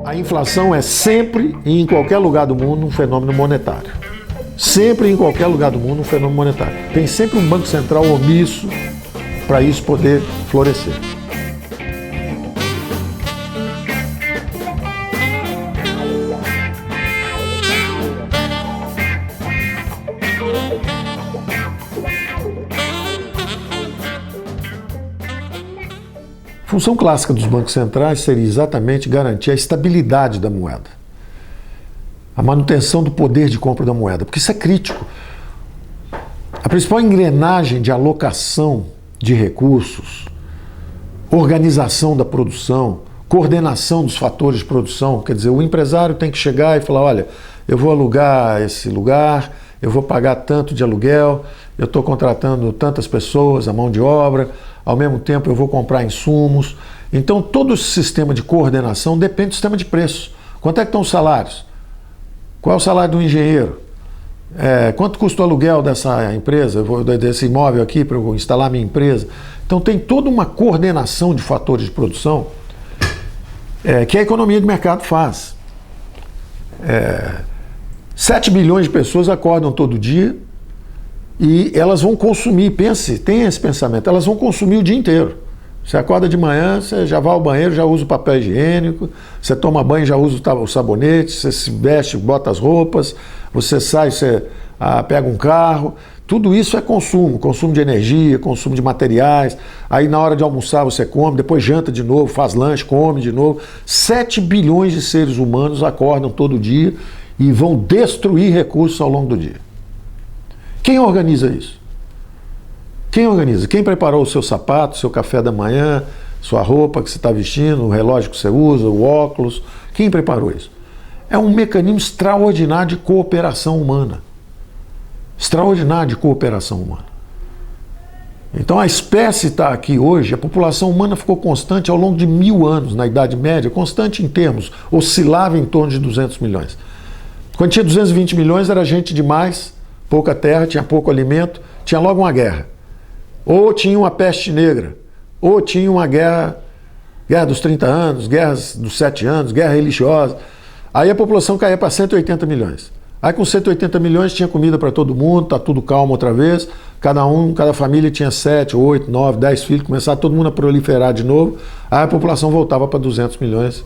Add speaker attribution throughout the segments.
Speaker 1: A inflação é sempre e em qualquer lugar do mundo um fenômeno monetário. Sempre e em qualquer lugar do mundo um fenômeno monetário. Tem sempre um banco central omisso para isso poder florescer. A função clássica dos bancos centrais seria exatamente garantir a estabilidade da moeda, a manutenção do poder de compra da moeda, porque isso é crítico. A principal engrenagem de alocação de recursos, organização da produção, coordenação dos fatores de produção, quer dizer, o empresário tem que chegar e falar, olha, eu vou alugar esse lugar, eu vou pagar tanto de aluguel, eu estou contratando tantas pessoas, a mão de obra, ao mesmo tempo eu vou comprar insumos. Então todo esse sistema de coordenação depende do sistema de preços. Quanto é que estão os salários? Qual é o salário do engenheiro? Quanto custa o aluguel dessa empresa, desse imóvel aqui para eu instalar minha empresa? Então tem toda uma coordenação de fatores de produção que a economia de mercado faz. 7 bilhões de pessoas acordam todo dia e elas vão consumir, tenha esse pensamento, elas vão consumir o dia inteiro. Você acorda de manhã, você já vai ao banheiro, já usa o papel higiênico, você toma banho, já usa o sabonete, você se veste, bota as roupas, você sai, você pega um carro. Tudo isso é consumo de energia, consumo de materiais. Aí na hora de almoçar você come, depois janta de novo, faz lanche, come de novo. 7 bilhões de seres humanos acordam todo dia e vão destruir recursos ao longo do dia. Quem organiza isso? Quem organiza? Quem preparou o seu sapato, seu café da manhã, sua roupa que você está vestindo, o relógio que você usa, o óculos? Quem preparou isso? É um mecanismo extraordinário de cooperação humana. Extraordinário de cooperação humana. Então a espécie está aqui hoje, a população humana ficou constante ao longo de 1000 anos, na Idade Média, constante em termos, oscilava em torno de 200 milhões. Quando tinha 220 milhões era gente demais, pouca terra, tinha pouco alimento, tinha logo uma guerra. Ou tinha uma peste negra, ou tinha uma guerra dos 30 anos, guerras dos 7 anos, guerra religiosa. Aí a população caía para 180 milhões. Aí com 180 milhões tinha comida para todo mundo, tá tudo calmo outra vez, cada família tinha 7, 8, 9, 10 filhos, começava todo mundo a proliferar de novo, aí a população voltava para 200 milhões.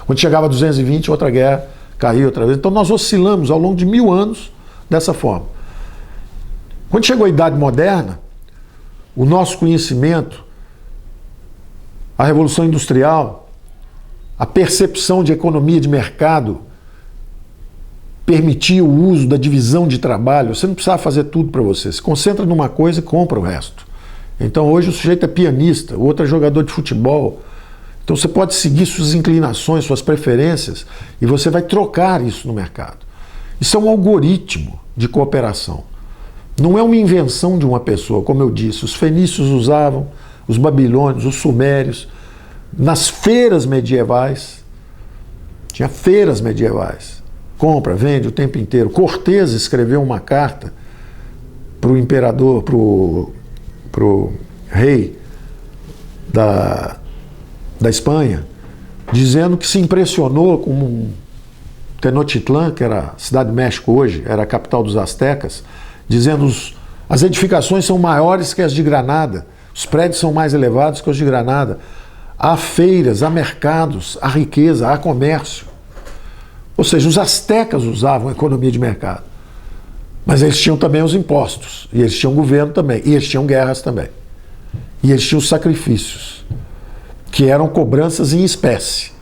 Speaker 1: Quando chegava a 220, outra guerra, caiu outra vez. Então nós oscilamos ao longo de 1000 anos dessa forma. Quando chegou a Idade Moderna, o nosso conhecimento, a Revolução Industrial, a percepção de economia de mercado permitia o uso da divisão de trabalho. Você não precisava fazer tudo para você. Se concentra numa coisa e compra o resto. Então hoje o sujeito é pianista, o outro é jogador de futebol. Então você pode seguir suas inclinações, suas preferências e você vai trocar isso no mercado. Isso é um algoritmo de cooperação. Não é uma invenção de uma pessoa, como eu disse. Os fenícios usavam, os babilônios, os sumérios. Nas feiras medievais, tinha feiras medievais. Compra, vende o tempo inteiro. Cortés escreveu uma carta para o imperador, para o rei da Espanha, dizendo que se impressionou com Tenochtitlan, que era a cidade do México hoje, era a capital dos astecas, dizendo as edificações são maiores que as de Granada, os prédios são mais elevados que os de Granada, há feiras, há mercados, há riqueza, há comércio. Ou seja, os astecas usavam a economia de mercado, mas eles tinham também os impostos, e eles tinham governo também, e eles tinham guerras também, e eles tinham os sacrifícios, que eram cobranças em espécie.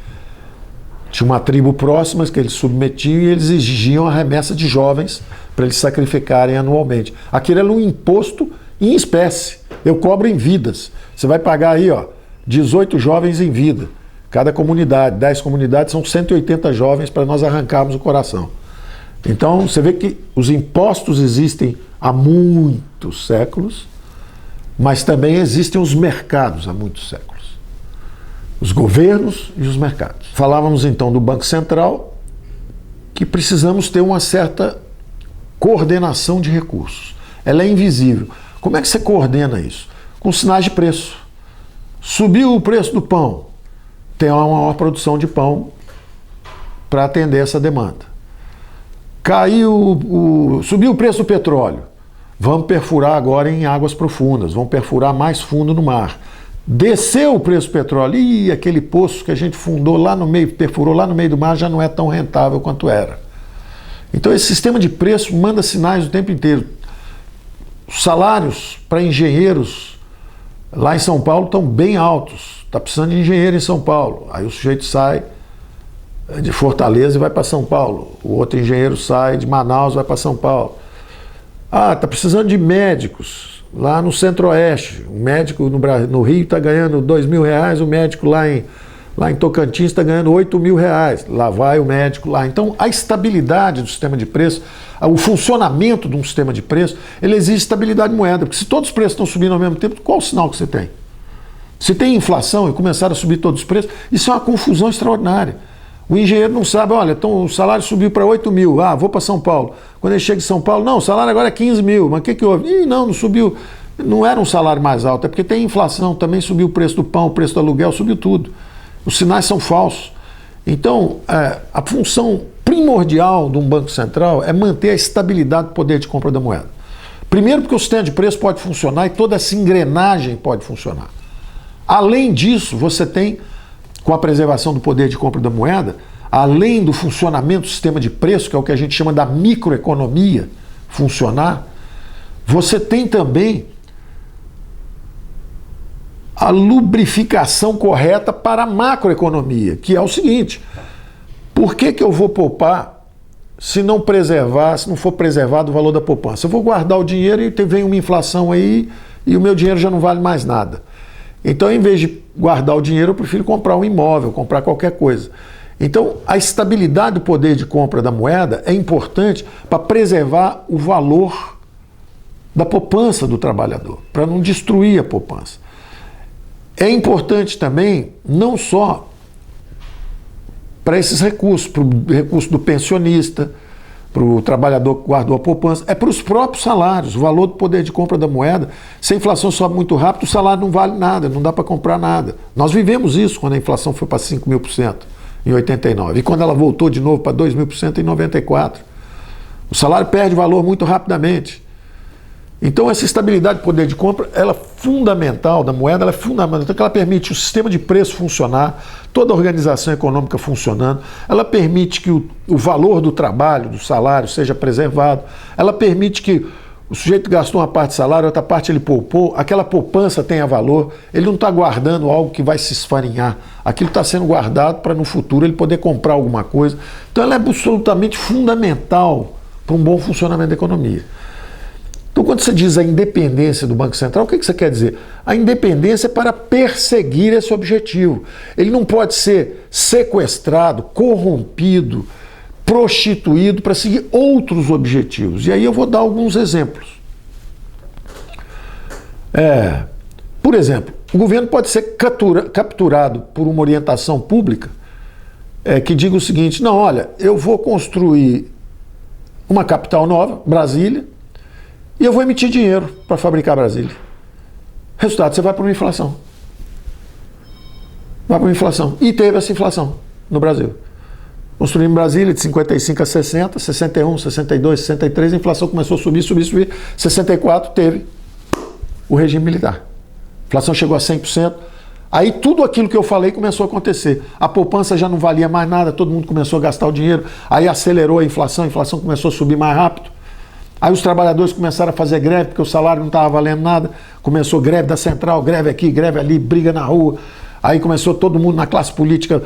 Speaker 1: Tinha uma tribo próxima que eles submetiam e eles exigiam a remessa de jovens para eles sacrificarem anualmente. Aquilo era um imposto em espécie. Eu cobro em vidas. Você vai pagar aí, 18 jovens em vida. Cada comunidade, 10 comunidades, são 180 jovens para nós arrancarmos o coração. Então, você vê que os impostos existem há muitos séculos, mas também existem os mercados há muitos séculos. Os governos e os mercados. Falávamos então do Banco Central, que precisamos ter uma certa coordenação de recursos. Ela é invisível. Como é que você coordena isso? Com sinais de preço. Subiu o preço do pão, tem uma maior produção de pão para atender essa demanda. Subiu o preço do petróleo. Vamos perfurar agora em águas profundas, vamos perfurar mais fundo no mar. Desceu o preço do petróleo, e aquele poço que a gente fundou lá no meio, perfurou lá no meio do mar, já não é tão rentável quanto era. Então esse sistema de preço manda sinais o tempo inteiro. Os salários para engenheiros lá em São Paulo estão bem altos. Está precisando de engenheiro em São Paulo. Aí o sujeito sai de Fortaleza e vai para São Paulo. O outro engenheiro sai de Manaus e vai para São Paulo. Está precisando de médicos lá no Centro-Oeste. O médico no Rio está ganhando R$2.000, o médico lá em Tocantins está ganhando R$8.000. Lá vai o médico lá. Então a estabilidade do sistema de preço, o funcionamento de um sistema de preço, ele exige estabilidade de moeda. Porque se todos os preços estão subindo ao mesmo tempo, qual o sinal que você tem? Se tem inflação e começaram a subir todos os preços, isso é uma confusão extraordinária. O engenheiro não sabe, olha, então o salário subiu para 8 mil, vou para São Paulo. Quando ele chega em São Paulo, não, o salário agora é 15 mil, mas o que houve? Não subiu, não era um salário mais alto, é porque tem inflação, também subiu o preço do pão, o preço do aluguel, subiu tudo. Os sinais são falsos. Então, a função primordial de um banco central é manter a estabilidade do poder de compra da moeda. Primeiro porque o sistema de preço pode funcionar e toda essa engrenagem pode funcionar. Além disso, você tem, com a preservação do poder de compra da moeda, além do funcionamento do sistema de preço, que é o que a gente chama da microeconomia funcionar, você tem também a lubrificação correta para a macroeconomia, que é o seguinte: por que eu vou poupar se não for preservado o valor da poupança? Eu vou guardar o dinheiro e vem uma inflação aí e o meu dinheiro já não vale mais nada. Então, em vez de guardar o dinheiro, eu prefiro comprar um imóvel, comprar qualquer coisa. Então, a estabilidade do poder de compra da moeda é importante para preservar o valor da poupança do trabalhador, para não destruir a poupança. É importante também, não só para esses recursos, para o recurso do pensionista, para o trabalhador que guardou a poupança, é para os próprios salários, o valor do poder de compra da moeda. Se a inflação sobe muito rápido, o salário não vale nada, não dá para comprar nada. Nós vivemos isso quando a inflação foi para 5.000% em 89, e quando ela voltou de novo para 2.000% em 94. O salário perde valor muito rapidamente. Então essa estabilidade de poder de compra, ela é fundamental da moeda, ela é fundamental, porque ela permite o sistema de preço funcionar, toda a organização econômica funcionando, ela permite que o valor do trabalho, do salário seja preservado, ela permite que o sujeito gastou uma parte do salário, outra parte ele poupou, aquela poupança tenha valor, ele não está guardando algo que vai se esfarinhar, aquilo está sendo guardado para no futuro ele poder comprar alguma coisa. Então ela é absolutamente fundamental para um bom funcionamento da economia. Então, quando você diz a independência do Banco Central, o que você quer dizer? A independência é para perseguir esse objetivo. Ele não pode ser sequestrado, corrompido, prostituído para seguir outros objetivos. E aí eu vou dar alguns exemplos. Por exemplo, o governo pode ser capturado por uma orientação pública que diga o seguinte: não, olha, eu vou construir uma capital nova, Brasília, e eu vou emitir dinheiro para fabricar Brasília. Resultado, você vai para uma inflação. Vai para uma inflação. E teve essa inflação no Brasil. Construímos Brasília de 55 a 60, 61, 62, 63, a inflação começou a subir. 64 teve o regime militar. A inflação chegou a 100%. Aí tudo aquilo que eu falei começou a acontecer. A poupança já não valia mais nada, todo mundo começou a gastar o dinheiro. Aí acelerou a inflação começou a subir mais rápido. Aí os trabalhadores começaram a fazer greve, porque o salário não estava valendo nada. Começou greve da central, greve aqui, greve ali, briga na rua. Aí começou todo mundo na classe política,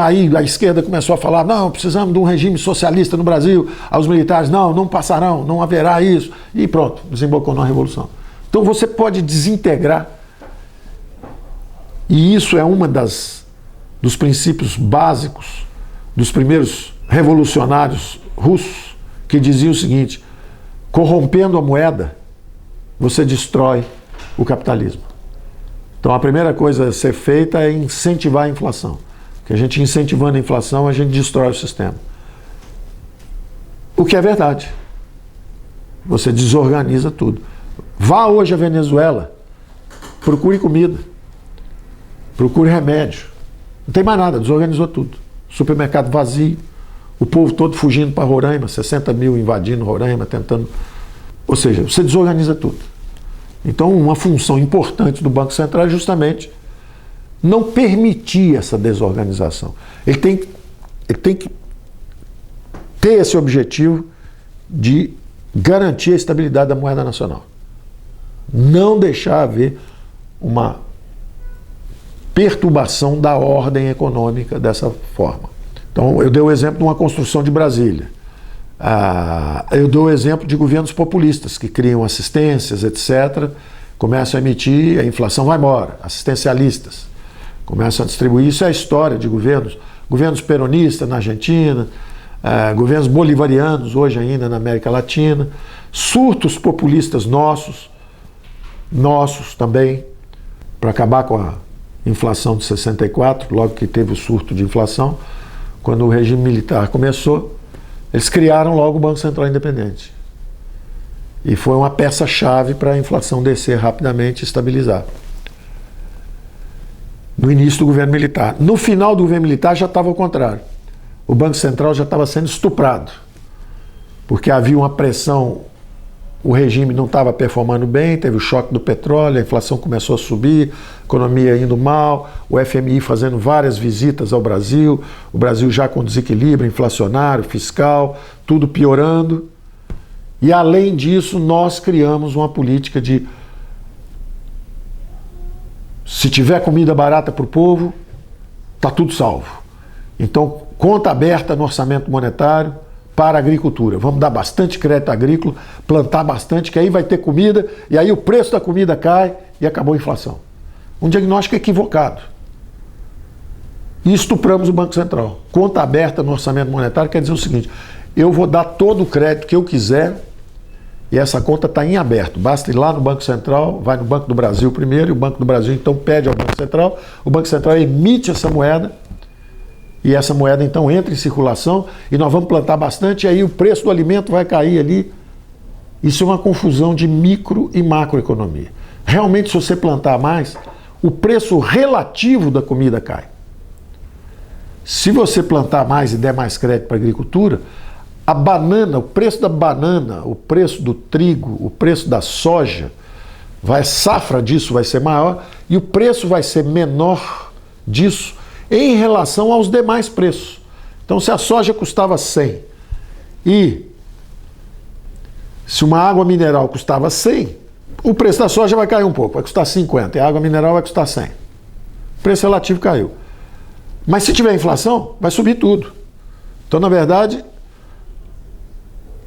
Speaker 1: aí a esquerda começou a falar: não, precisamos de um regime socialista no Brasil. Aí os militares: não passarão, não haverá isso. E pronto, desembocou na revolução. Então você pode desintegrar, e isso é uma dos princípios básicos dos primeiros revolucionários russos, que dizia o seguinte: corrompendo a moeda, você destrói o capitalismo. Então a primeira coisa a ser feita é incentivar a inflação. Porque a gente incentivando a inflação, a gente destrói o sistema. O que é verdade. Você desorganiza tudo. Vá hoje à Venezuela, procure comida, procure remédio. Não tem mais nada, desorganizou tudo. supermercado vazio, o povo todo fugindo para Roraima, 60 mil invadindo Roraima, tentando... Ou seja, você desorganiza tudo. Então, uma função importante do Banco Central é justamente não permitir essa desorganização. Ele tem que ter esse objetivo de garantir a estabilidade da moeda nacional. Não deixar haver uma perturbação da ordem econômica dessa forma. Então, eu dei o exemplo de uma construção de Brasília. Eu dou o exemplo de governos populistas que criam assistências, etc., começam a emitir, a inflação vai embora, assistencialistas, começam a distribuir. Isso é a história de governos peronistas na Argentina, governos bolivarianos hoje ainda na América Latina, surtos populistas nossos também, para acabar com a inflação de 64, logo que teve o surto de inflação, quando o regime militar começou, eles criaram logo o Banco Central Independente. E foi uma peça-chave para a inflação descer rapidamente e estabilizar. No início do governo militar. No final do governo militar já estava ao contrário. O Banco Central já estava sendo estuprado, porque havia uma pressão, o regime não estava performando bem, teve o choque do petróleo, a inflação começou a subir, a economia indo mal, o FMI fazendo várias visitas ao Brasil, o Brasil já com desequilíbrio inflacionário, fiscal, tudo piorando. E além disso, nós criamos uma política de se tiver comida barata para o povo, está tudo salvo. Então, conta aberta no orçamento monetário para a agricultura. Vamos dar bastante crédito agrícola, plantar bastante, que aí vai ter comida, e aí o preço da comida cai e acabou a inflação. Um diagnóstico equivocado. E estupramos o Banco Central. Conta aberta no orçamento monetário quer dizer o seguinte: eu vou dar todo o crédito que eu quiser e essa conta está em aberto. Basta ir lá no Banco Central, vai no Banco do Brasil primeiro, e o Banco do Brasil então pede ao Banco Central, o Banco Central emite essa moeda, e essa moeda então entra em circulação e nós vamos plantar bastante, e aí o preço do alimento vai cair ali. Isso é uma confusão de micro e macroeconomia. Realmente, se você plantar mais, o preço relativo da comida cai. Se você plantar mais e der mais crédito para a agricultura, a banana, o preço da banana, o preço do trigo, o preço da soja, a safra disso vai ser maior e o preço vai ser menor disso em relação aos demais preços. Então, se a soja custava 100 e se uma água mineral custava 100, o preço da soja vai cair um pouco, vai custar 50, e a água mineral vai custar 100. O preço relativo caiu. Mas se tiver inflação, vai subir tudo. Então, na verdade,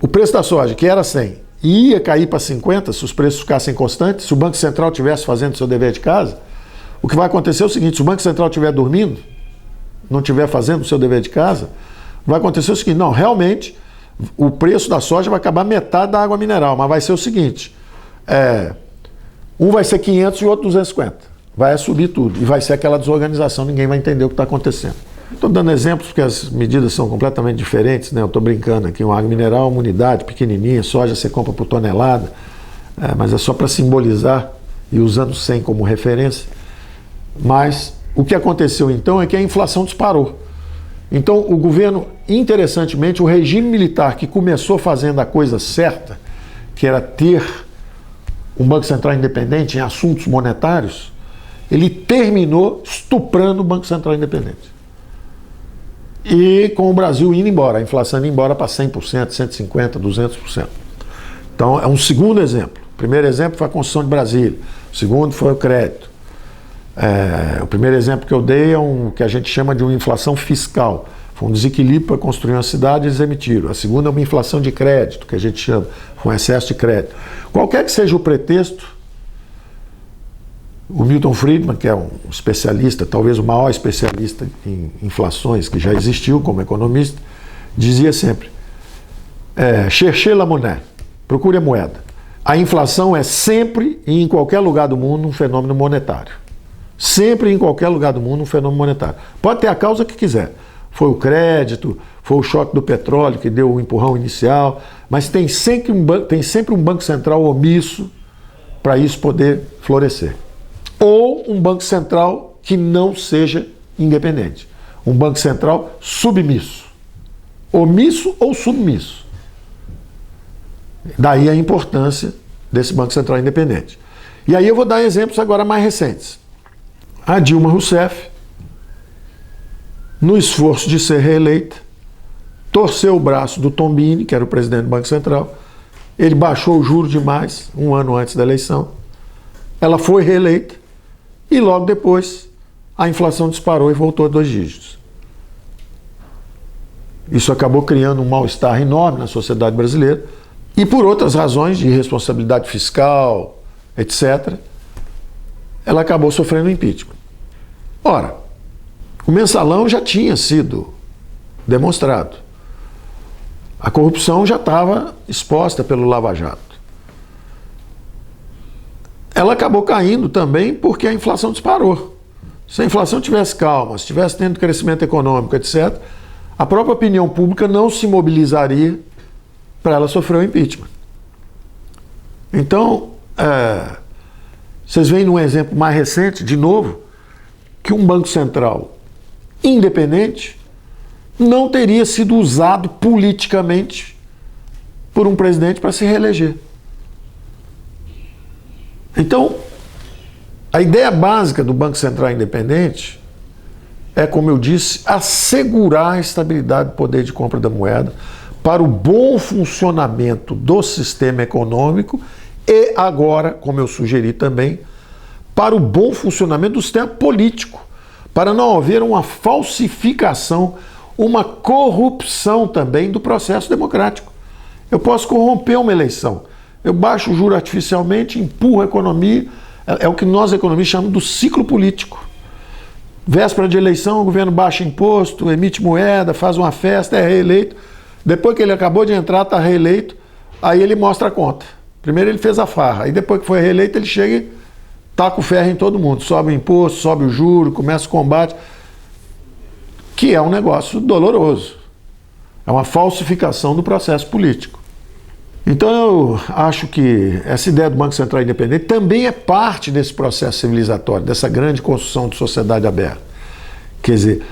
Speaker 1: o preço da soja, que era 100, ia cair para 50 se os preços ficassem constantes, se o Banco Central estivesse fazendo o seu dever de casa. O que vai acontecer é o seguinte: se o Banco Central estiver dormindo, não estiver fazendo o seu dever de casa, vai acontecer o seguinte: não, realmente, o preço da soja vai acabar metade da água mineral, mas vai ser o seguinte, um vai ser 500 e o outro 250. Vai subir tudo e vai ser aquela desorganização, ninguém vai entender o que está acontecendo. Estou dando exemplos porque as medidas são completamente diferentes, né? Eu estou brincando aqui, uma água mineral, uma unidade pequenininha, soja você compra por tonelada, mas é só para simbolizar e usando 100 como referência. Mas o que aconteceu então é que a inflação disparou. Então o governo, interessantemente, o regime militar que começou fazendo a coisa certa, que era ter um Banco Central independente em assuntos monetários, ele terminou estuprando o Banco Central independente. E com o Brasil indo embora, a inflação indo embora para 100%, 150%, 200%. Então é um segundo exemplo. O primeiro exemplo foi a construção de Brasília. O segundo foi o crédito. O primeiro exemplo que eu dei é que a gente chama de uma inflação fiscal. Foi um desequilíbrio para construir uma cidade e eles emitiram. A segunda é uma inflação de crédito, que a gente chama, foi um excesso de crédito. Qualquer que seja o pretexto, o Milton Friedman, que é um especialista, talvez o maior especialista em inflações que já existiu como economista, dizia sempre: cherchez la monnaie, procure a moeda. A inflação é sempre e em qualquer lugar do mundo um fenômeno monetário. Sempre e em qualquer lugar do mundo um fenômeno monetário. Pode ter a causa que quiser. Foi o crédito, foi o choque do petróleo que deu o empurrão inicial, mas tem sempre um Banco Central omisso para isso poder florescer. Ou um Banco Central que não seja independente. um Banco Central submisso, omisso ou submisso. Daí a importância desse Banco Central independente. E aí eu vou dar exemplos agora mais recentes. A Dilma Rousseff, no esforço de ser reeleita, torceu o braço do Tombini, que era o presidente do Banco Central. Ele baixou o juro demais, um ano antes da eleição. Ela foi reeleita e logo depois a inflação disparou e voltou a 2 dígitos. Isso acabou criando um mal-estar enorme na sociedade brasileira e por outras razões de irresponsabilidade fiscal, etc., ela acabou sofrendo impeachment. Ora, o mensalão já tinha sido demonstrado. A corrupção já estava exposta pelo Lava Jato. Ela acabou caindo também porque a inflação disparou. Se a inflação tivesse calma, se tivesse tendo crescimento econômico, etc., a própria opinião pública não se mobilizaria para ela sofrer o impeachment. Então, vocês veem num exemplo mais recente, de novo, que um Banco Central independente não teria sido usado politicamente por um presidente para se reeleger. Então, a ideia básica do Banco Central independente é, como eu disse, assegurar a estabilidade do poder de compra da moeda para o bom funcionamento do sistema econômico e agora, como eu sugeri também, para o bom funcionamento do sistema político, para não haver uma falsificação, uma corrupção também do processo democrático. Eu posso corromper uma eleição. Eu baixo o juro artificialmente, empurro a economia, é o que nós economistas chamamos do ciclo político. Véspera de eleição, o governo baixa imposto, emite moeda, faz uma festa, é reeleito. Depois que ele acabou de entrar, está reeleito, aí ele mostra a conta. Primeiro ele fez a farra, aí depois que foi reeleito ele chega e taca o ferro em todo mundo. Sobe o imposto, sobe o juro, começa o combate, que é um negócio doloroso. É uma falsificação do processo político. Então eu acho que essa ideia do Banco Central independente também é parte desse processo civilizatório, dessa grande construção de sociedade aberta. Quer dizer,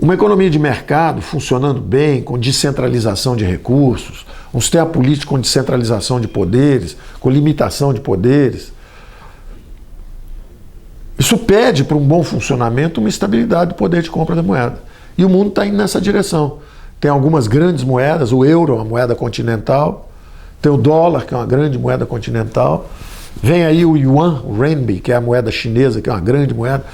Speaker 1: uma economia de mercado funcionando bem, com descentralização de recursos, um sistema político com descentralização de poderes, com limitação de poderes. Isso pede para um bom funcionamento uma estabilidade do poder de compra da moeda. E o mundo está indo nessa direção. Tem algumas grandes moedas, o euro é uma moeda continental, tem o dólar, que é uma grande moeda continental, vem aí o yuan, o renminbi, que é a moeda chinesa, que é uma grande moeda.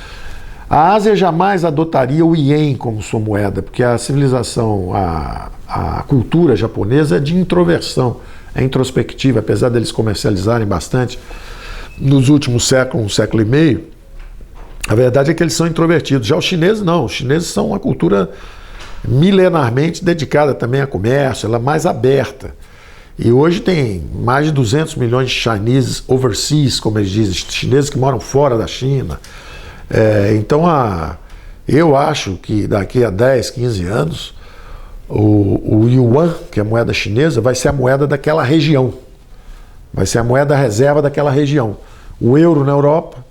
Speaker 1: A Ásia jamais adotaria o ien como sua moeda, porque a civilização, a cultura japonesa é de introversão, é introspectiva, apesar deles comercializarem bastante nos últimos séculos, um século e meio. A verdade é que eles são introvertidos. Já os chineses não, os chineses são uma cultura milenarmente dedicada também a comércio, ela é mais aberta. E hoje tem mais de 200 milhões de chineses overseas, como eles dizem, chineses que moram fora da China. Então, eu acho que daqui a 10, 15 anos, o yuan, que é a moeda chinesa, vai ser a moeda daquela região. Vai ser a moeda reserva daquela região. O euro na Europa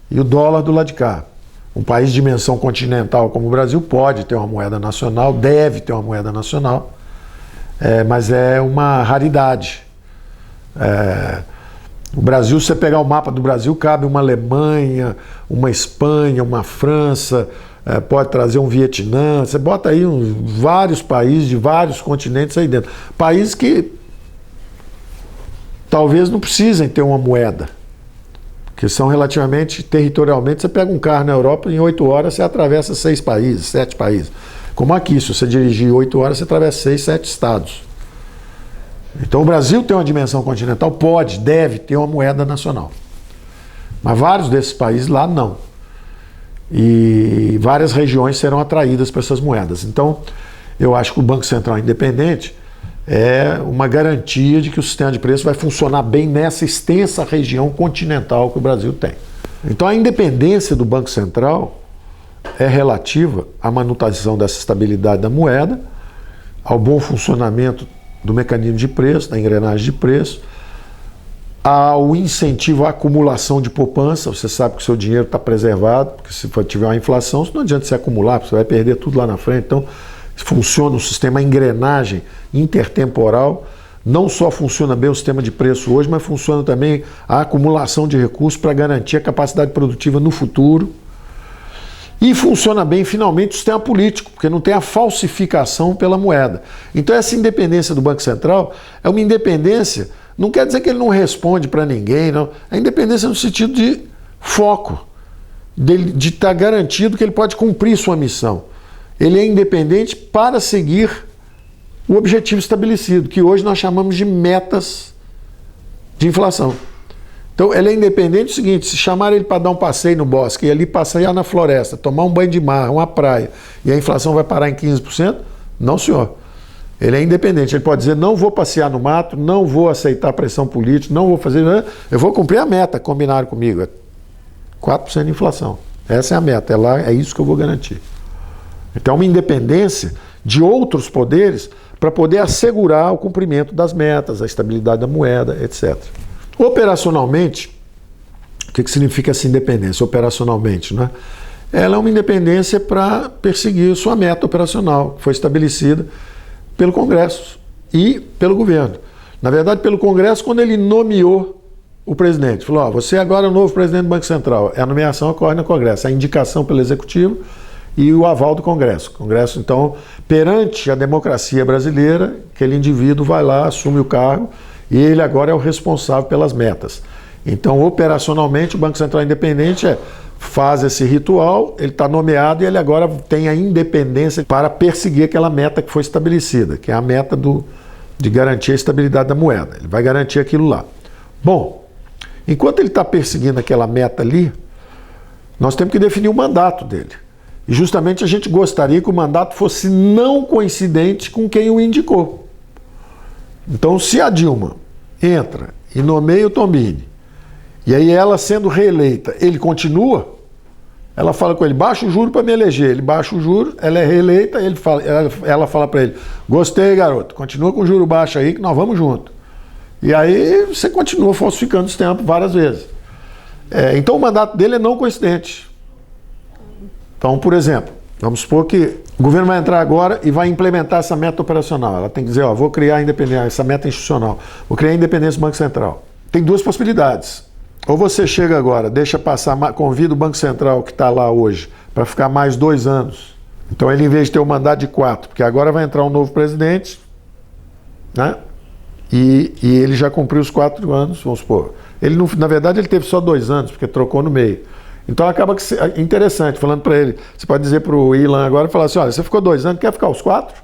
Speaker 1: e o dólar do lado de cá. Um país de dimensão continental como o Brasil pode ter uma moeda nacional, deve ter uma moeda nacional, mas é uma raridade. O Brasil, se você pegar o mapa do Brasil, cabe uma Alemanha, uma Espanha, uma França, pode trazer um Vietnã, você bota aí vários países de vários continentes aí dentro. Países que talvez não precisem ter uma moeda, que são relativamente, territorialmente, você pega um carro na Europa, em 8 horas você atravessa 6 países, 7 países. Como aqui, se você dirigir 8 horas, você atravessa 6, 7 estados. Então o Brasil tem uma dimensão continental, pode, deve ter uma moeda nacional. Mas vários desses países lá não. E várias regiões serão atraídas para essas moedas. Então eu acho que o Banco Central independente é uma garantia de que o sistema de preço vai funcionar bem nessa extensa região continental que o Brasil tem. Então a independência do Banco Central é relativa à manutenção dessa estabilidade da moeda, ao bom funcionamento do mecanismo de preço, da engrenagem de preço, ao incentivo à acumulação de poupança. Você sabe que o seu dinheiro está preservado, porque se tiver uma inflação, não adianta você acumular, porque você vai perder tudo lá na frente. Então, funciona o sistema engrenagem intertemporal. Não só funciona bem o sistema de preço hoje, mas funciona também a acumulação de recursos para garantir a capacidade produtiva no futuro. E funciona bem, finalmente, o sistema político, porque não tem a falsificação pela moeda. Então, essa independência do Banco Central é uma independência, não quer dizer que ele não responde para ninguém, não. É independência no sentido de foco, de estar garantido que ele pode cumprir sua missão. Ele é independente para seguir o objetivo estabelecido, que hoje nós chamamos de metas de inflação. Então, ele é independente do seguinte: se chamar ele para dar um passeio no bosque, e ali passear na floresta, tomar um banho de mar, uma praia, e a inflação vai parar em 15%, não, senhor. Ele é independente, ele pode dizer: não vou passear no mato, não vou aceitar pressão política, não vou fazer, eu vou cumprir a meta, combinaram comigo, é 4% de inflação. Essa é a meta, é isso que eu vou garantir. Então, uma independência de outros poderes para poder assegurar o cumprimento das metas, a estabilidade da moeda, etc. Operacionalmente, o que significa essa independência? Operacionalmente, né? Ela é uma independência para perseguir sua meta operacional, que foi estabelecida pelo Congresso e pelo governo. Na verdade, pelo Congresso, quando ele nomeou o presidente. Falou: você agora é o novo presidente do Banco Central. A nomeação ocorre no Congresso, a indicação pelo Executivo e o aval do Congresso. O Congresso, então, perante a democracia brasileira, aquele indivíduo vai lá, assume o cargo e ele agora é o responsável pelas metas. Então, operacionalmente, o Banco Central Independente faz esse ritual, ele está nomeado e ele agora tem a independência para perseguir aquela meta que foi estabelecida, que é a meta de garantir a estabilidade da moeda. Ele vai garantir aquilo lá. Bom, enquanto ele está perseguindo aquela meta ali, nós temos que definir o mandato dele. E justamente a gente gostaria que o mandato fosse não coincidente com quem o indicou. Então, se a Dilma entra e nomeia o Tombini, e aí ela sendo reeleita, ele continua, ela fala com ele: baixa o juro para me eleger. Ele baixa o juro, ela é reeleita, ela fala para ele: gostei, garoto, continua com o juro baixo aí que nós vamos junto. E aí você continua falsificando os tempos várias vezes. Então o mandato dele é não coincidente. Então, por exemplo, vamos supor que o governo vai entrar agora e vai implementar essa meta operacional. Ela tem que dizer: vou criar a independência, essa meta institucional, vou criar a independência do Banco Central. Tem duas possibilidades. Ou você chega agora, deixa passar, convida o Banco Central que está lá hoje para ficar mais 2 anos. Então ele, em vez de ter um mandato de 4, porque agora vai entrar um novo presidente, né? E ele já cumpriu os 4 anos, vamos supor. Ele não, na verdade, ele teve só 2 anos, porque trocou no meio. Então acaba que é interessante, falando para ele, você pode dizer para o Ilan agora, falar assim: olha, você ficou 2 anos, quer ficar os 4?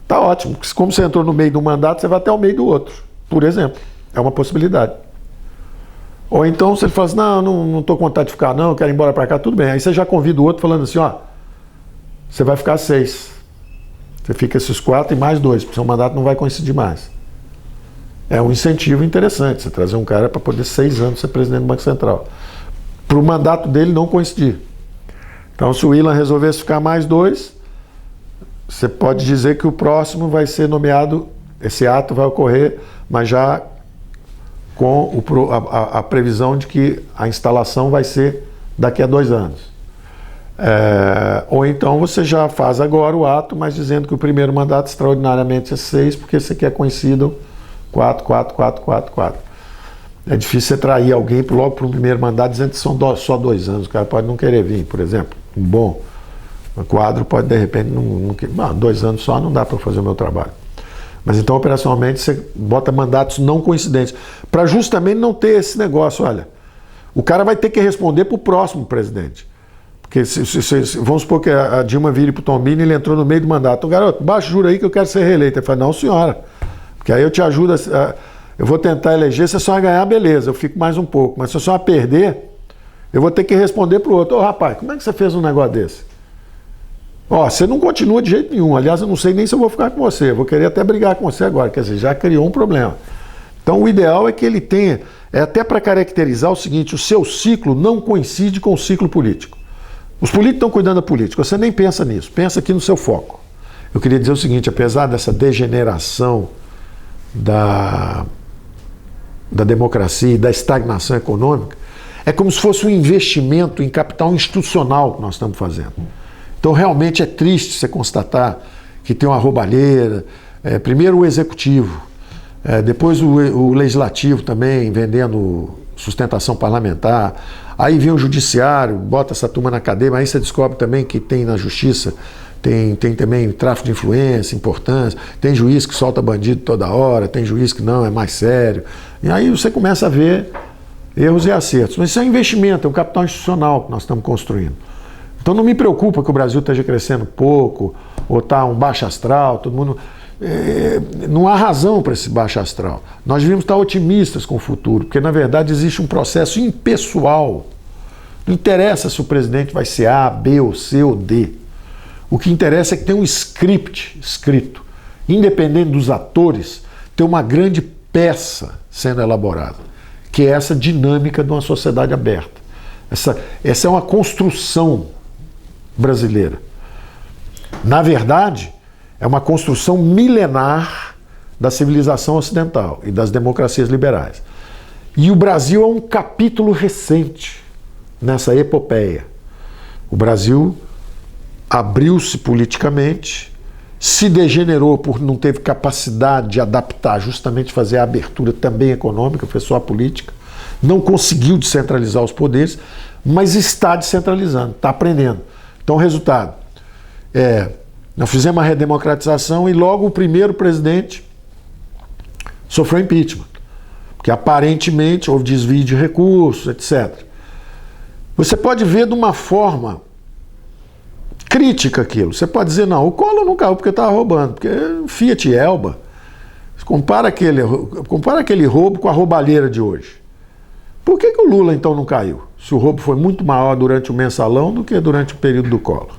Speaker 1: Tá ótimo, porque como você entrou no meio de um mandato, você vai até o meio do outro, por exemplo. É uma possibilidade. Ou então, se ele fala assim: não estou com vontade de ficar, não, eu quero ir embora para cá, tudo bem. Aí você já convida o outro falando assim: você vai ficar 6. Você fica esses 4 e mais 2, porque seu mandato não vai coincidir mais. É um incentivo interessante, você trazer um cara para poder 6 anos ser presidente do Banco Central. Para o mandato dele não coincidir. Então, se o Ilan resolvesse ficar mais 2, você pode dizer que o próximo vai ser nomeado, esse ato vai ocorrer, mas já com a previsão de que a instalação vai ser daqui a 2 anos. Ou então você já faz agora o ato, mas dizendo que o primeiro mandato extraordinariamente é 6, porque você quer coincidir 4, 4, 4, 4, 4. É difícil você trair alguém logo para o primeiro mandato dizendo que são só 2 anos. O cara pode não querer vir, por exemplo. Um bom quadro pode, de repente, não 2 anos só não dá para fazer o meu trabalho. Mas então, operacionalmente, você bota mandatos não coincidentes, para justamente não ter esse negócio. Olha, o cara vai ter que responder para o próximo presidente. Porque vamos supor que a Dilma vire para o Tombini e ele entrou no meio do mandato. O garoto, baixa o juro aí que eu quero ser reeleito. Ele fala: não, senhora, porque aí eu te ajudo, eu vou tentar eleger, se a senhora ganhar, beleza, eu fico mais um pouco. Mas se a senhora perder, eu vou ter que responder para o outro: rapaz, como é que você fez um negócio desse? Você não continua de jeito nenhum. Aliás, eu não sei nem se eu vou ficar com você. Eu vou querer até brigar com você agora. Quer dizer, já criou um problema. Então, o ideal é que ele tenha, até para caracterizar o seguinte: o seu ciclo não coincide com o ciclo político. Os políticos estão cuidando da política. Você nem pensa nisso. Pensa aqui no seu foco. Eu queria dizer o seguinte: apesar dessa degeneração da democracia e da estagnação econômica, é como se fosse um investimento em capital institucional que nós estamos fazendo. Então, realmente é triste você constatar que tem uma roubalheira, primeiro o executivo, depois o legislativo também vendendo sustentação parlamentar, aí vem o judiciário, bota essa turma na cadeia, mas aí você descobre também que tem na justiça, tem também tráfico de influência, importância, tem juiz que solta bandido toda hora, tem juiz que não, é mais sério, e aí você começa a ver erros e acertos. Mas isso é um investimento, é um capital institucional que nós estamos construindo. Então não me preocupa que o Brasil esteja crescendo pouco, ou está um baixo astral, todo mundo... não há razão para esse baixo astral. Nós devíamos estar otimistas com o futuro, porque na verdade existe um processo impessoal. Não interessa se o presidente vai ser A, B, ou C ou D. O que interessa é que tem um script escrito. Independente dos atores, tem uma grande peça sendo elaborada, que é essa dinâmica de uma sociedade aberta. Essa é uma construção brasileira. Na verdade, é uma construção milenar da civilização ocidental e das democracias liberais. E o Brasil é um capítulo recente nessa epopeia. O Brasil abriu-se politicamente, se degenerou por não ter capacidade de adaptar, justamente fazer a abertura também econômica, foi só a política, não conseguiu descentralizar os poderes, mas está descentralizando, está aprendendo. Então o resultado nós fizemos uma redemocratização e logo o primeiro presidente sofreu impeachment, porque aparentemente houve desvio de recursos, etc. Você pode ver de uma forma crítica aquilo. Você pode dizer, não, o Collor não caiu porque estava roubando, porque Fiat e Elba. Compara aquele roubo com a roubalheira de hoje. Por que o Lula então não caiu? Se o roubo foi muito maior durante o mensalão do que durante o período do Collor.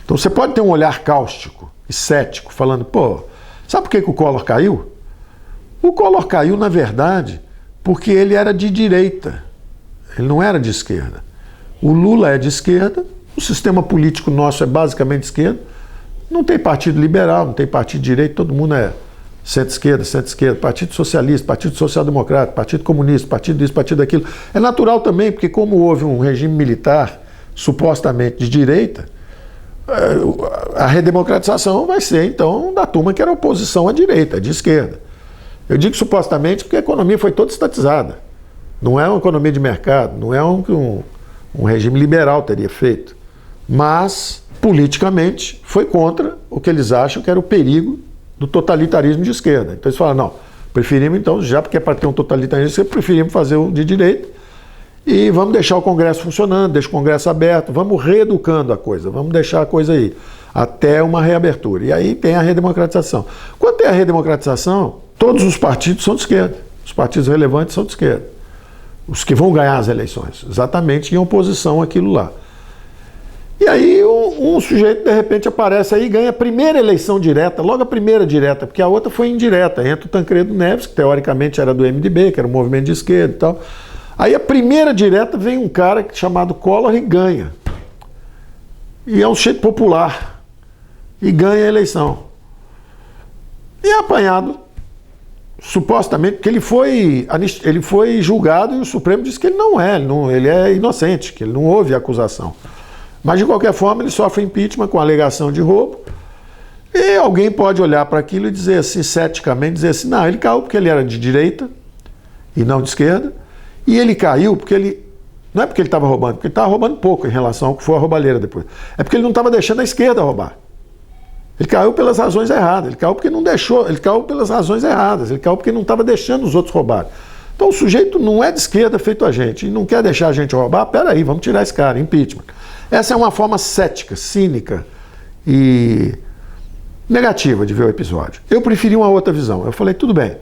Speaker 1: Então você pode ter um olhar cáustico e cético, falando, sabe por que o Collor caiu? O Collor caiu, na verdade, porque ele era de direita. Ele não era de esquerda. O Lula é de esquerda, o sistema político nosso é basicamente de esquerda, não tem partido liberal, não tem partido de direita, todo mundo é centro-esquerda, partido socialista, partido social-democrata, partido comunista, partido disso, partido daquilo. É natural também, porque como houve um regime militar supostamente de direita, a redemocratização vai ser, então, da turma que era oposição à direita, de esquerda. Eu digo supostamente porque a economia foi toda estatizada. Não é uma economia de mercado, não é um regime liberal teria feito. Mas, politicamente, foi contra o que eles acham que era o perigo do totalitarismo de esquerda. Então eles falam, não, preferimos então, já porque é para ter um totalitarismo de esquerda, preferimos fazer o de direita e vamos deixar o Congresso funcionando, deixa o Congresso aberto, vamos reeducando a coisa, vamos deixar a coisa aí, até uma reabertura. E aí tem a redemocratização. Quando tem a redemocratização, todos os partidos são de esquerda, os partidos relevantes são de esquerda. Os que vão ganhar as eleições, exatamente em oposição àquilo lá. E aí um sujeito de repente aparece aí e ganha a primeira eleição direta, logo a primeira direta, porque a outra foi indireta, entra o Tancredo Neves, que teoricamente era do MDB, que era um movimento de esquerda e tal. Aí a primeira direta vem um cara chamado Collor e ganha. E é um sujeito popular. E ganha a eleição. E é apanhado, supostamente, porque ele foi julgado e o Supremo disse que ele não é, ele é inocente, que ele não houve acusação. Mas, de qualquer forma, ele sofre impeachment com alegação de roubo. E alguém pode olhar para aquilo e dizer assim, ceticamente, dizer assim, não, ele caiu porque ele era de direita e não de esquerda. E ele caiu porque ele... Não é porque ele estava roubando, porque ele estava roubando pouco em relação ao que foi a roubalheira depois. É porque ele não estava deixando a esquerda roubar. Ele caiu pelas razões erradas. Ele caiu porque não deixou. Ele caiu pelas razões erradas. Ele caiu porque não estava deixando os outros roubarem. Então o sujeito não é de esquerda feito a gente. E não quer deixar a gente roubar. Peraí, vamos tirar esse cara, impeachment. Essa é uma forma cética, cínica e negativa de ver o episódio. Eu preferi uma outra visão. Eu falei, tudo bem.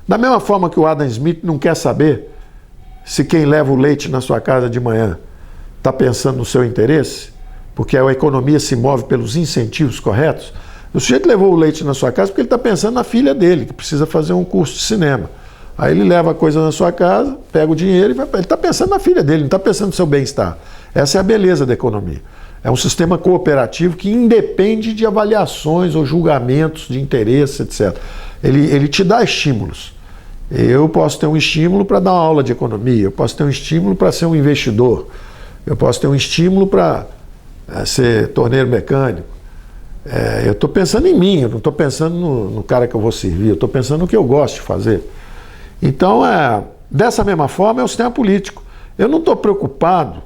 Speaker 1: Da mesma forma que o Adam Smith não quer saber se quem leva o leite na sua casa de manhã está pensando no seu interesse, porque a economia se move pelos incentivos corretos, o sujeito levou o leite na sua casa porque ele está pensando na filha dele, que precisa fazer um curso de cinema. Aí ele leva a coisa na sua casa, pega o dinheiro e vai. Ele está pensando na filha dele, não está pensando no seu bem-estar. Essa é a beleza da economia. É um sistema cooperativo que independe de avaliações ou julgamentos de interesse, etc. Ele te dá estímulos. Eu posso ter um estímulo para dar uma aula de economia, eu posso ter um estímulo para ser um investidor, eu posso ter um estímulo para ser torneiro mecânico. Eu estou pensando em mim, eu não estou pensando no cara que eu vou servir, eu estou pensando no que eu gosto de fazer. Então, dessa mesma forma, é o sistema político. Eu não estou preocupado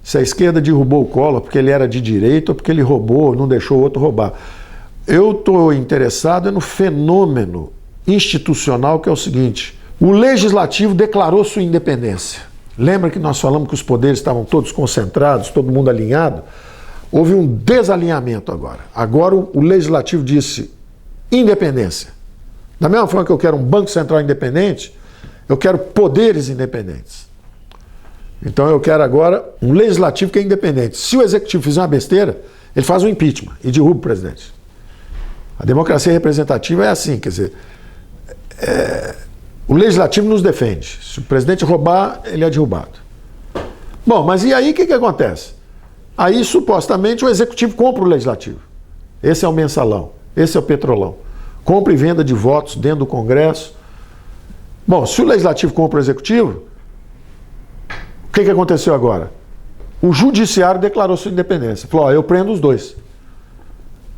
Speaker 1: se a esquerda derrubou o Collor porque ele era de direita ou porque ele roubou, não deixou o outro roubar. Eu estou interessado no fenômeno institucional, que é o seguinte: o legislativo declarou sua independência. Lembra que nós falamos que os poderes estavam todos concentrados, todo mundo alinhado? Houve um desalinhamento agora. Agora o legislativo disse independência. Da mesma forma que eu quero um Banco Central independente, eu quero poderes independentes. Então eu quero agora um legislativo que é independente. Se o executivo fizer uma besteira, ele faz um impeachment e derruba o presidente. A democracia representativa é assim, quer dizer, o legislativo nos defende. Se o presidente roubar, ele é derrubado. Bom, mas e aí o que acontece? Aí, supostamente, o executivo compra o legislativo. Esse é o mensalão, esse é o petrolão. Compra e venda de votos dentro do Congresso. Bom, se o legislativo compra o executivo, o que aconteceu agora? O judiciário declarou sua independência. Falou, eu prendo os dois.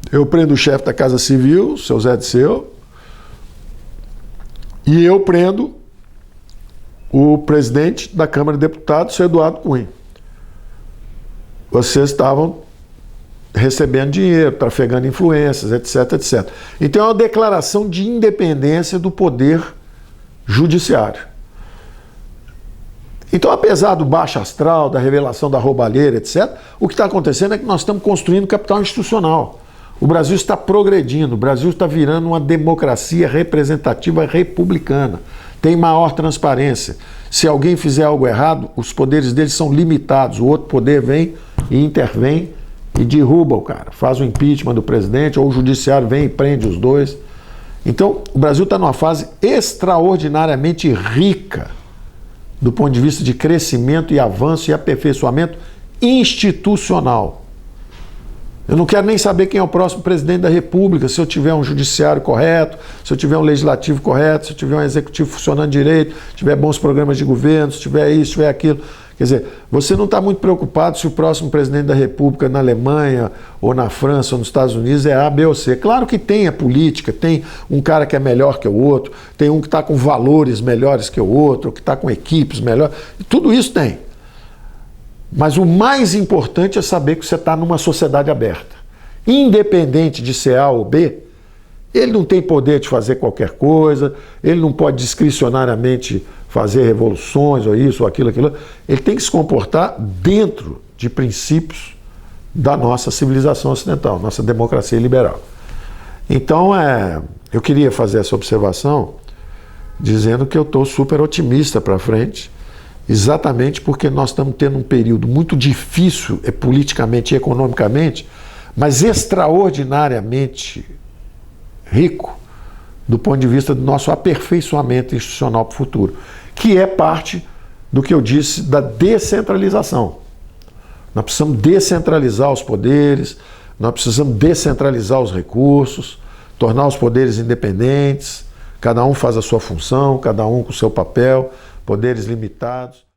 Speaker 1: Eu prendo o chefe da Casa Civil, seu Zé Disseu, e eu prendo o presidente da Câmara de Deputados, seu Eduardo Cunha. Vocês estavam recebendo dinheiro, trafegando influências, etc, etc. Então é uma declaração de independência do poder judiciário. Então, apesar do baixo astral, da revelação da roubalheira, etc., o que está acontecendo é que nós estamos construindo capital institucional. O Brasil está progredindo, o Brasil está virando uma democracia representativa republicana. Tem maior transparência. Se alguém fizer algo errado, os poderes deles são limitados. O outro poder vem e intervém e derruba o cara. Faz o impeachment do presidente, ou o judiciário vem e prende os dois. Então, o Brasil está numa fase extraordinariamente rica do ponto de vista de crescimento e avanço e aperfeiçoamento institucional. Eu não quero nem saber quem é o próximo presidente da República, se eu tiver um judiciário correto, se eu tiver um legislativo correto, se eu tiver um executivo funcionando direito, se tiver bons programas de governo, se tiver isso, se tiver aquilo. Quer dizer, você não está muito preocupado se o próximo presidente da República na Alemanha, ou na França, ou nos Estados Unidos é A, B ou C. Claro que tem a política, tem um cara que é melhor que o outro, tem um que está com valores melhores que o outro, que está com equipes melhores, tudo isso tem. Mas o mais importante é saber que você está numa sociedade aberta. Independente de ser A ou B, ele não tem poder de fazer qualquer coisa, ele não pode discricionariamente fazer revoluções, ou isso, ou aquilo. Ele tem que se comportar dentro de princípios da nossa civilização ocidental, nossa democracia liberal. Então, eu queria fazer essa observação dizendo que eu estou super otimista para frente, exatamente porque nós estamos tendo um período muito difícil politicamente e economicamente, mas extraordinariamente rico do ponto de vista do nosso aperfeiçoamento institucional para o futuro, que é parte do que eu disse da descentralização. Nós precisamos descentralizar os poderes, nós precisamos descentralizar os recursos, tornar os poderes independentes, cada um faz a sua função, cada um com o seu papel, poderes limitados.